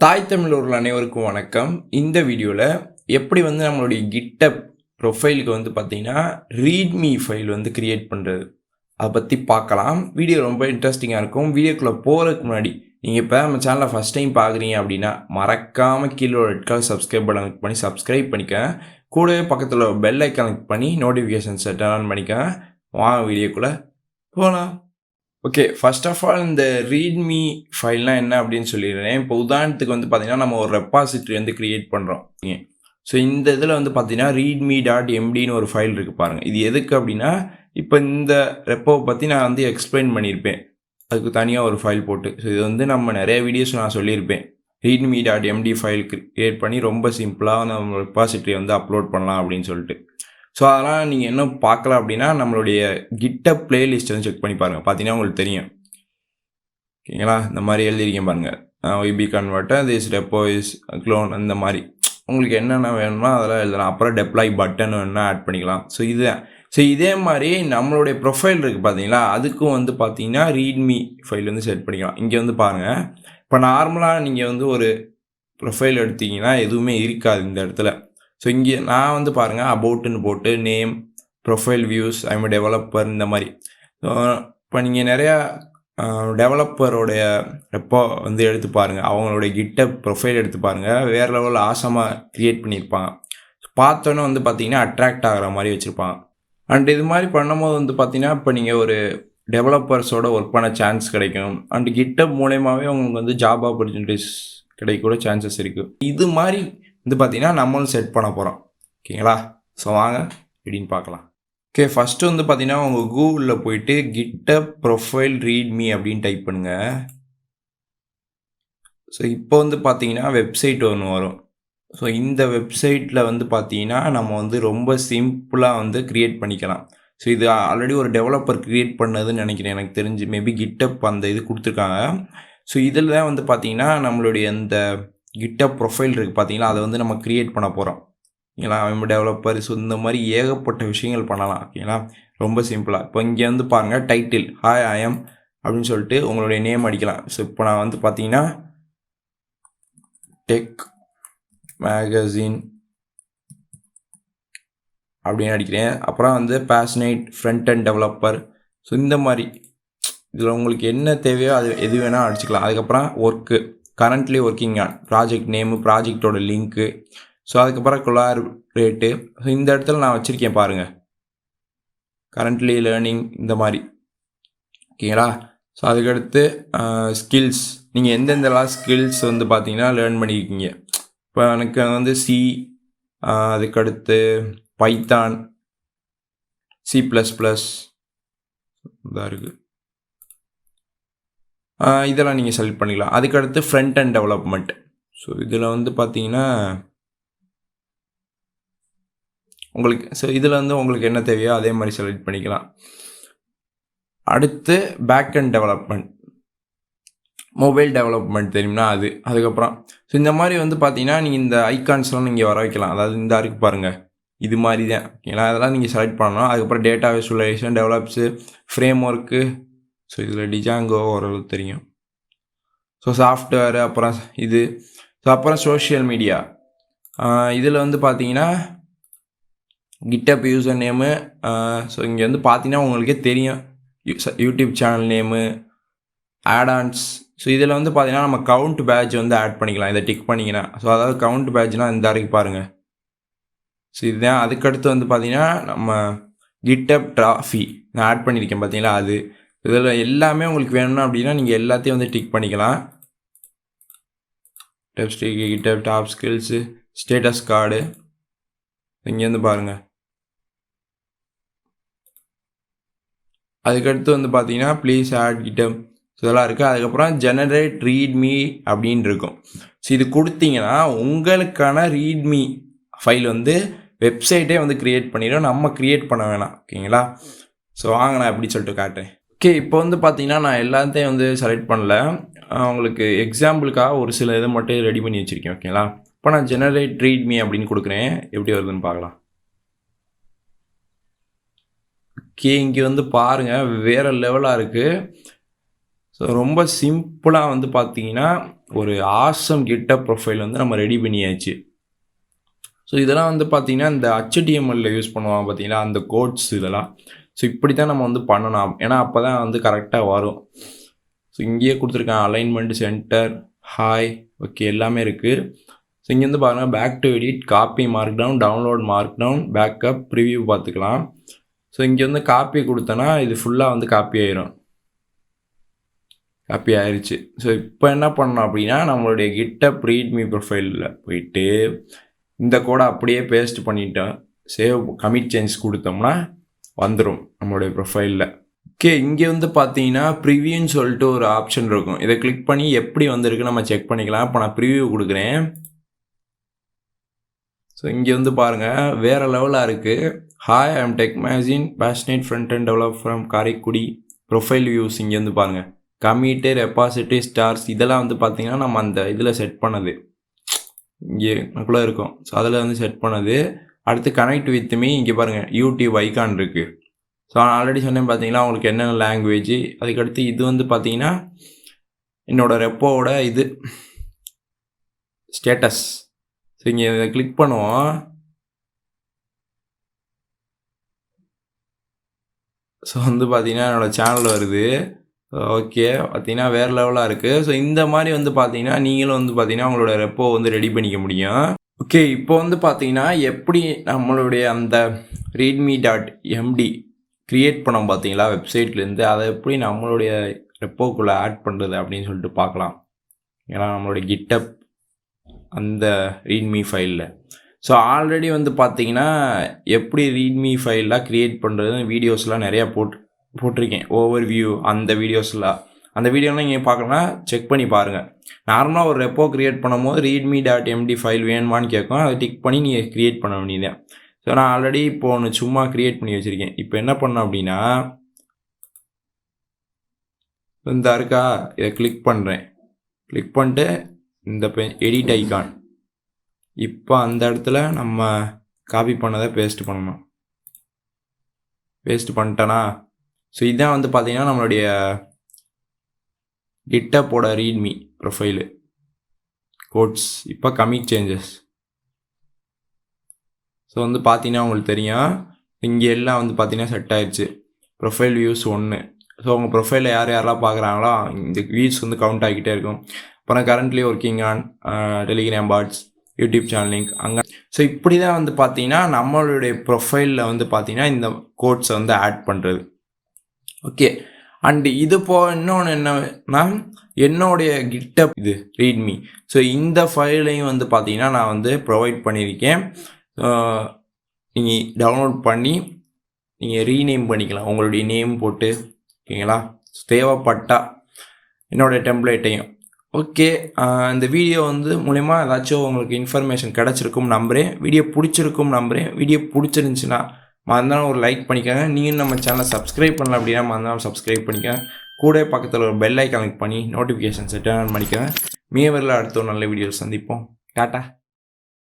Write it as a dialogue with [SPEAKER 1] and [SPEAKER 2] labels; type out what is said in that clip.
[SPEAKER 1] தாய் தமிழர்கள் அனைவருக்கும் வணக்கம். இந்த வீடியோவில் எப்படி நம்மளுடைய GitHub ப்ரொஃபைலுக்கு பார்த்தீங்கன்னா ரீட்மி ஃபைல் கிரியேட் பண்ணுறது அதை பற்றி பார்க்கலாம். வீடியோ ரொம்ப இன்ட்ரெஸ்டிங்காக இருக்கும். வீடியோக்குள்ளே போகிறதுக்கு முன்னாடி நீங்கள் இப்போ நம்ம சேனலை ஃபஸ்ட் டைம் பார்க்குறீங்க அப்படின்னா மறக்காமல் கீழே ஒரு red colour subscribe button click பண்ணி சப்ஸ்கிரைப் பண்ணிக்க. கூடவே பக்கத்தில் ஒரு பெல் ஐக்கான் கிளிக் பண்ணி நோட்டிஃபிகேஷன்ஸை டர்ன் ஆன் பண்ணிக்க. வாங்க வீடியோக்குள்ளே போகலாம். ஓகே, ஃபர்ஸ்ட் ஆஃப் ஆல் இந்த ரீட்மி ஃபைல்னால் என்ன அப்படின்னு சொல்லிடுறேன். இப்போ உதாரணத்துக்கு பார்த்தீங்கன்னா நம்ம ஒரு ரெப்பாசிட்டரி க்ரியேட் பண்ணுறோம். ஸோ இந்த இதில் பார்த்தீங்கன்னா README.MDன்னு ஒரு ஃபைல் இருக்குது பாருங்கள். இது எதுக்கு அப்படின்னா இப்போ இந்த ரெப்போவை பற்றி நான் எக்ஸ்பிளைன் பண்ணியிருப்பேன், அதுக்கு தனியாக ஒரு ஃபைல் போட்டு. ஸோ இது நம்ம நிறைய வீடியோஸ் நான் சொல்லியிருப்பேன். README.MD ஃபைல் க்ரியேட் பண்ணி ரொம்ப சிம்பிளாக நம்ம ரெப்பாசிட்டரி அப்லோட் பண்ணலாம் அப்படின்னு சொல்லிட்டு. ஸோ அதெல்லாம் நீங்கள் என்ன பார்க்கலாம் அப்படின்னா நம்மளுடைய GitHub பிளேலிஸ்ட் செக் பண்ணி பாருங்கள். பார்த்தீங்கன்னா உங்களுக்கு தெரியும். ஓகேங்களா, இந்த மாதிரி எழுதியிருக்கேன் பாருங்கள். YB converter this repo is clone, அந்த மாதிரி உங்களுக்கு என்னென்ன வேணுமோ அதெல்லாம் எழுதலாம். அப்புறம் டெப்ளாய் பட்டன் வேணுன்னா ஆட் பண்ணிக்கலாம். ஸோ இதே மாதிரி நம்மளுடைய ப்ரொஃபைல் இருக்குது பார்த்தீங்களா, அதுக்கும் பார்த்தீங்கன்னா ரீட்மி ஃபைல் செட் பண்ணிக்கலாம். இங்கே பாருங்கள். இப்போ நார்மலாக நீங்கள் ஒரு ப்ரொஃபைல் எடுத்தீங்கன்னா எதுவுமே இருக்காது இந்த இடத்துல. ஸோ இங்கே நான் பாருங்கள் அபவுட்டுன்னு போட்டு name, profile views, I'm developer, இந்த மாதிரி. ஸோ இப்போ நீங்கள் நிறையா டெவலப்பரோடைய ரெப்போ எடுத்து பாருங்கள், அவங்களுடைய GitHub ப்ரொஃபைல் எடுத்து பாருங்கள். வேறு லெவலில் ஆசமாக க்ரியேட் பண்ணியிருப்பாங்க. பார்த்தோன்னே பார்த்தீங்கன்னா அட்ராக்ட் ஆகிற மாதிரி வச்சுருப்பாங்க. அண்ட் இது மாதிரி பண்ணும்போது பார்த்தீங்கன்னா இப்போ நீங்கள் ஒரு டெவலப்பர்ஸோட ஒர்க் பண்ண சான்ஸ் கிடைக்கும். அண்ட் GitHub மூலயமாவே உங்களுக்கு ஜாப் ஆப்பர்ச்சுனிட்டிஸ் கிடைக்கூட சான்சஸ் இருக்குது. இது மாதிரி பார்த்தீங்கன்னா நம்மளும் செட் பண்ண போகிறோம். ஓகேங்களா, ஸோ வாங்க எப்படின்னு பார்க்கலாம். ஓகே, ஃபஸ்ட்டு பார்த்தீங்கன்னா உங்கள் கூகுளில் போயிட்டு GitHub Profile README அப்படின்னு டைப் பண்ணுங்கள். ஸோ இப்போ பார்த்தீங்கன்னா வெப்சைட் ஒன்று வரும். ஸோ இந்த வெப்சைட்டில் பார்த்தீங்கன்னா நம்ம ரொம்ப சிம்பிளாக க்ரியேட் பண்ணிக்கலாம். ஸோ இது ஆல்ரெடி ஒரு டெவலப்பர் க்ரியேட் பண்ணதுன்னு நினைக்கிறேன், எனக்கு தெரிஞ்சு. மேபி GitHub அந்த இது கொடுத்துருக்காங்க. ஸோ இதில் தான் பார்த்தீங்கன்னா நம்மளுடைய இந்த GitHub ப்ரொஃபைல் இருக்குது பார்த்தீங்களா, அதை நம்ம க்ரியேட் பண்ண போகிறோம். ஓகேங்களா, நம்ம டெவலப்பர். ஸோ இந்த மாதிரி ஏகப்பட்ட விஷயங்கள் பண்ணலாம். ஓகேங்களா, ரொம்ப சிம்பிளாக. இப்போ இங்கே பாருங்கள் டைட்டில் ஹாய் ஐ எம் அப்படின்னு சொல்லிட்டு உங்களுடைய நேம் அடிக்கலாம். ஸோ இப்போ நான் பார்த்தீங்கன்னா டெக் மேகசின் அப்படின்னு அடிக்கிறேன். அப்புறம் passionate front and developer. So இந்த மாதிரி இதில் உங்களுக்கு என்ன தேவையோ அது எது வேணால் அடிச்சுக்கலாம். அதுக்கப்புறம் work, currently working on, project name, ப்ராஜெக்டோட லிங்க்கு. ஸோ அதுக்கப்புறம் கொலாபரேட்டு. ஸோ இந்த இடத்துல நான் வச்சுருக்கேன் பாருங்கள், கரண்ட்லி லேர்னிங், இந்த மாதிரி. ஓகேங்களா, ஸோ அதுக்கடுத்து ஸ்கில்ஸ், நீங்கள் எந்தெந்தலாம் ஸ்கில்ஸ் பார்த்தீங்கன்னா லேர்ன் பண்ணியிருக்கீங்க. இப்போ எனக்கு சி, அதுக்கடுத்து பைத்தான், C++, இதாக இருக்குது. இதெல்லாம் நீங்கள் செலக்ட் பண்ணிக்கலாம். அதுக்கடுத்து ஃப்ரண்ட் அண்ட் டெவலப்மெண்ட். ஸோ இதில் பார்த்தீங்கன்னா இதில் உங்களுக்கு என்ன தேவையோ அதே மாதிரி செலக்ட் பண்ணிக்கலாம். அடுத்து backend development, mobile development தெரியும்னா அது. அதுக்கப்புறம் ஸோ இந்த மாதிரி பார்த்தீங்கன்னா நீங்கள் இந்த ஐக்கான்ஸ்லாம் நீங்கள் வர வைக்கலாம். அதாவது இந்த இருக்கு பாருங்கள், இது மாதிரி தான். ஓகேங்களா, அதெல்லாம் நீங்கள் செலக்ட் பண்ணணும். அதுக்கப்புறம் data visualisation, develops, framework. So இதில் டிஜாங்கோ ஓரளவு தெரியும். ஸோ சாஃப்ட்வேரு, அப்புறம் இது. ஸோ அப்புறம் சோஷியல் மீடியா. இதில் பார்த்தீங்கன்னா GitHub யூசர் நேமு. ஸோ இங்கே பார்த்தீங்கன்னா உங்களுக்கே தெரியும், YouTube channel name, add-ons. So இதில் பார்த்தீங்கன்னா நம்ம கவுண்ட் பேட்ச் ஆட் பண்ணிக்கலாம். இதை டிக் பண்ணிங்கன்னா. ஸோ அதாவது கவுண்ட் பேட்ச்னால் இந்த வரைக்கும் பாருங்கள். ஸோ இதுதான். அதுக்கடுத்து பார்த்தீங்கன்னா நம்ம GitHub ட்ராஃபி நான் ஆட் பண்ணியிருக்கேன் பார்த்தீங்களா, அது. இதில் எல்லாமே உங்களுக்கு வேணும்னா அப்படின்னா நீங்கள் எல்லாத்தையும் டிக் பண்ணிக்கலாம். GitHub top skills, status card, இங்கேருந்து பாருங்கள். அதுக்கடுத்து பார்த்தீங்கன்னா ப்ளீஸ் ஆட் GitHub, இதெல்லாம் இருக்குது. அதுக்கப்புறம் ஜெனரேட் ரீட்மி அப்படின்னு இருக்கும். ஸோ இது கொடுத்தீங்கன்னா உங்களுக்கான ரீட்மி ஃபைல் வெப்சைட்டே க்ரியேட் பண்ணிடும், நம்ம க்ரியேட் பண்ண வேணாம். ஓகேங்களா, ஸோ வாங்க நான் எப்படி சொல்லிட்டு காட்டுறேன். ஓகே, இப்போ பார்த்தீங்கன்னா நான் எல்லாத்தையும் செலக்ட் பண்ணல, உங்களுக்கு எக்ஸாம்பிளுக்காக ஒரு சில இதை மட்டும் ரெடி பண்ணி வச்சுருக்கேன். ஓகேங்களா, இப்போ நான் ஜெனரேட் ரீட்மி அப்படின்னு கொடுக்குறேன், எப்படி வருதுன்னு பார்க்கலாம். ஓகே, இங்கே பாருங்கள் வேறு லெவலாக இருக்குது. ஸோ ரொம்ப சிம்பிளாக வந்து பார்த்தீங்கன்னா ஒரு ஆசம் கிட்டப் ப்ரொஃபைல் வந்து நம்ம ரெடி பண்ணியாச்சு. ஸோ இதெல்லாம் வந்து பார்த்தீங்கன்னா இந்த HTML யூஸ் பண்ணுவாங்க பார்த்தீங்களா, அந்த கோட்ஸ் இதெல்லாம். ஸோ இப்படி தான் நம்ம வந்து பண்ணணும். ஏன்னா அப்போ தான் வந்து கரெக்டாக வரும். ஸோ இங்கேயே கொடுத்துருக்காங்க அலைன்மெண்ட், சென்டர், ஹாய், ஓகே எல்லாமே இருக்குது. ஸோ இங்கே வந்து பாருங்கள் back to edit, copy markdown, download markdown, backup, preview பார்த்துக்கலாம். ஸோ இங்கே வந்து காப்பி கொடுத்தோன்னா இது ஃபுல்லாக வந்து காப்பி ஆயிரும். காப்பி ஆயிடுச்சு. ஸோ இப்போ என்ன பண்ணணும் அப்படின்னா நம்மளுடைய GitHub README ப்ரொஃபைலில் போயிட்டு இந்த கோடை அப்படியே பேஸ்ட் பண்ணிட்டோம், சேவ் கமிட் சேஞ்ச் கொடுத்தோம்னா வந்துடும் நம்மளுடைய ப்ரொஃபைலில். ஓகே, இங்கே வந்து பார்த்தீங்கன்னா ப்ரிவியூன்னு சொல்லிட்டு ஒரு ஆப்ஷன் இருக்கும். இதை கிளிக் பண்ணி எப்படி வந்திருக்கு நம்ம செக் பண்ணிக்கலாம். இப்போ நான் ப்ரிவியூ கொடுக்குறேன். ஸோ இங்கே வந்து பாருங்கள் வேறு லெவலாக இருக்குது. Hi, I'm tech magazine passionate front and develop from Karaikudi. Profile views இங்கே வந்து பாருங்கள் கமிட்டு, ரெபாசிட்டரி, ஸ்டார்ஸ் இதெல்லாம் வந்து பார்த்தீங்கன்னா நம்ம அந்த இதில் செட் பண்ணது இங்கே நமக்குள்ளே இருக்கும். ஸோ அதில் வந்து செட் பண்ணது. அடுத்து கனெக்ட் வித் மீ, இங்கே பாருங்கள் யூடியூப் ஐக்கான் இருக்குது. ஸோ நான் ஆல்ரெடி சொன்னேன் பார்த்தீங்களா உங்களுக்கு என்னென்ன லாங்குவேஜ். அதுக்கடுத்து இது வந்து பார்த்தீங்கன்னா என்னோடய ரெப்போவோட இது ஸ்டேட்டஸ். ஸோ இங்கே இதை கிளிக் பண்ணுவோம். ஸோ வந்து பார்த்தீங்கன்னா என்னோடய சேனல் வருது. ஓகே, பார்த்தீங்கன்னா வேறு லெவலாக இருக்குது. ஸோ இந்த மாதிரி வந்து பார்த்தீங்கன்னா நீங்களும் வந்து பார்த்தீங்கன்னா உங்களோட ரெப்போ வந்து ரெடி பண்ணிக்க முடியும். ஓகே, இப்போ வந்து பார்த்தீங்கன்னா எப்படி நம்மளுடைய அந்த README.MD க்ரியேட் பண்ணோம் பார்த்தீங்களா வெப்சைட்லேருந்து, அதை எப்படி நம்மளுடைய ரெப்போக்குள்ளே ஆட் பண்ணுறது அப்படின்னு சொல்லிட்டு பார்க்கலாம். ஏன்னா நம்மளுடைய GitHub அந்த README ஃபைலில். ஸோ ஆல்ரெடி வந்து பார்த்தீங்கன்னா எப்படி README ஃபைலாக க்ரியேட் பண்ணுறதுன்னு வீடியோஸ்லாம் நிறையா போட்டிருக்கேன். ஓவர் வியூ அந்த வீடியோஸ்லாம். அந்த வீடியோலாம் நீங்கள் பார்க்கணுன்னா செக் பண்ணி பாருங்கள். நார்மலாக ஒரு ரெப்போ க்ரியேட் பண்ணும்போது README.MD ஃபைல் வேணுமான்னு கேட்கும். அதை டிக் பண்ணி நீங்கள் க்ரியேட் பண்ண வேண்டியது. ஸோ நான் ஆல்ரெடி இப்போ ஒன்று சும்மா க்ரியேட் பண்ணி வச்சுருக்கேன். இப்போ என்ன பண்ணேன் அப்படின்னா இந்த இருக்கா, இதை கிளிக் பண்ணுறேன். கிளிக் பண்ணிட்டு இந்த எடிட் ஐக்கான். இப்போ அந்த இடத்துல நம்ம காப்பி பண்ணதை பேஸ்ட் பண்ணணும். பேஸ்ட் பண்ணிட்டேனா. ஸோ இதான் வந்து பார்த்தீங்கன்னா நம்மளுடைய GitHubஓட README ப்ரொஃபைலு கோட்ஸ். இப்போ கமிட் சேஞ்சஸ். ஸோ வந்து பார்த்தீங்கன்னா உங்களுக்கு தெரியும் இங்கே எல்லாம் வந்து பார்த்தீங்கன்னா செட் ஆயிடுச்சு. Profile views 1. ஸோ உங்கள் ப்ரொஃபைலில் யார் யாரெல்லாம் பார்க்குறாங்களோ இந்த வியூஸ் வந்து கவுண்ட் ஆகிக்கிட்டே இருக்கும். இப்போ நான் currently working on Telegram bots, YouTube channel link அங்கே. ஸோ இப்படி தான் வந்து பார்த்தீங்கன்னா நம்மளுடைய ப்ரொஃபைலில் வந்து பார்த்தீங்கன்னா இந்த கோட்ஸை வந்து ஆட் பண்ணுறது. ஓகே, அண்டு இது இன்னொன்று என்னன்னா என்னுடைய GitHub இது README. ஸோ இந்த ஃபைலையும் வந்து பார்த்தீங்கன்னா நான் வந்து ப்ரொவைட் பண்ணியிருக்கேன். நீங்கள் டவுன்லோட் பண்ணி நீங்கள் ரீநேம் பண்ணிக்கலாம். உங்களுடைய நேம் போட்டு ஓகேங்களா, தேவைப்பட்டா என்னோடய டெம்ப்ளேட்டையும். ஓகே, இந்த வீடியோ வந்து மூலமா ஏதாச்சும் உங்களுக்கு இன்ஃபர்மேஷன் கிடச்சிருக்கும் நம்புகிறேன். வீடியோ பிடிச்சிருக்கும் நம்புகிறேன். வீடியோ பிடிச்சிருந்துச்சுன்னா மறந்தாலும் ஒரு லைக் பண்ணிக்கோங்க. நீங்கள் நம்ம சேனலை சப்ஸ்கிரைப் பண்ணல அப்படின்னா மறந்தாலும் சப்ஸ்கிரைப் பண்ணிக்கோங்க. கூட பக்கத்தில் ஒரு பெல் ஐக்கான் கிளிக் பண்ணி நோட்டிஃபிகேஷன் செட் பண்ணிக்கோங்க. மீவரில் அடுத்த ஒரு நல்ல வீடியோ சந்திப்போம். டாட்டா.